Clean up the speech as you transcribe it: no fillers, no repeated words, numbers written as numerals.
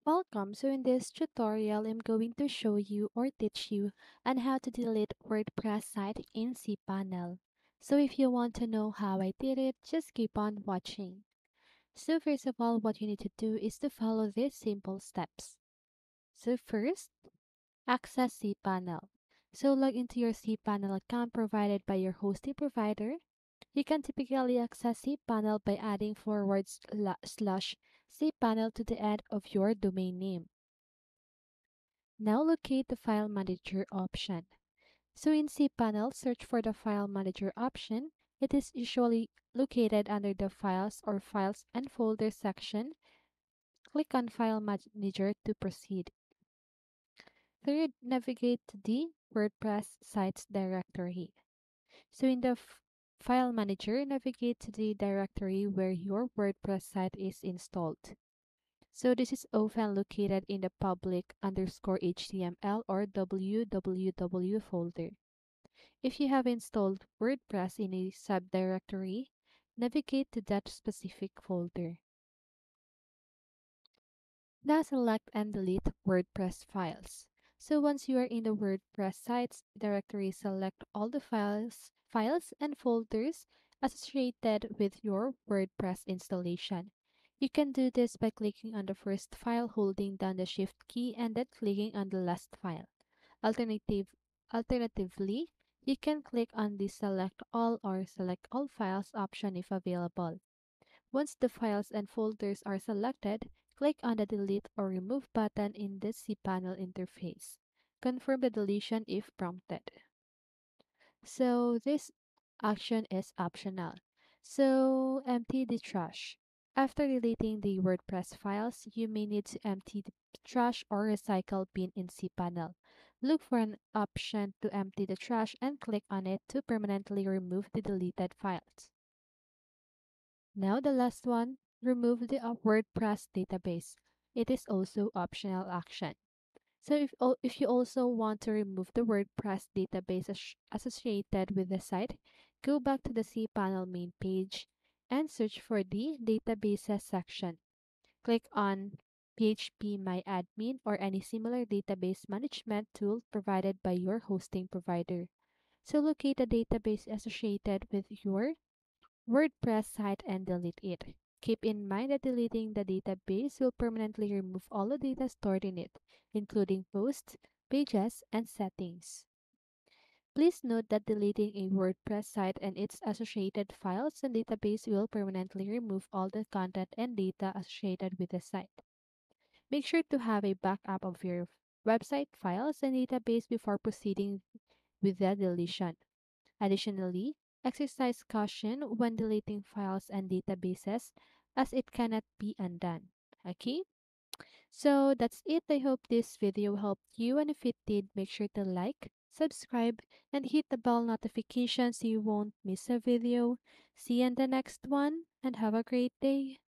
Welcome. So in this tutorial, I'm going to show you or teach you on how to delete WordPress site in cPanel. So if you want to know how I did it, just keep on watching. So first of all, what you need to do is to follow these simple steps. So first, access cPanel. So log into your cPanel account provided by your hosting provider. You can typically access cPanel by adding // cPanel to the end of your domain name. Now locate the File Manager option. So in cPanel, search for the File Manager option. It is usually located under the Files or Files and Folders section. Click on File Manager to proceed. Third, navigate to the WordPress sites directory. So in the File Manager, navigate to the directory where your WordPress site is installed. So this is often located in the public _HTML or www folder. If you have installed WordPress in a subdirectory, navigate to that specific folder. Now select and delete WordPress files. So once you are in the WordPress sites directory, select all the files and folders associated with your WordPress installation. You can do this by clicking on the first file, holding down the Shift key, and then clicking on the last file. Alternatively, you can click on the Select All or Select All Files option if available. Once the files and folders are selected, click on the Delete or Remove button in the cPanel interface. Confirm the deletion if prompted. So this action is optional. So empty the trash. After deleting the WordPress files, you may need to empty the trash or recycle bin in cPanel. Look for an option to empty the trash and click on it to permanently remove the deleted files. Now the last one, remove the WordPress database. It is also optional action. So if you also want to remove the WordPress database associated with the site, go back to the cPanel main page and search for the Databases section. Click on PHP My Admin or any similar database management tool provided by your hosting provider. So locate the database associated with your WordPress site and delete it. Keep in mind that deleting the database will permanently remove all the data stored in it, including posts, pages, and settings. Please note that deleting a WordPress site and its associated files and database will permanently remove all the content and data associated with the site. Make sure to have a backup of your website files and database before proceeding with the deletion. Additionally, exercise caution when deleting files and databases as it cannot be undone. Okay? So that's it. I hope this video helped you, and if it did, make sure to like, subscribe, and hit the bell notification so you won't miss a video. See you in the next one and have a great day.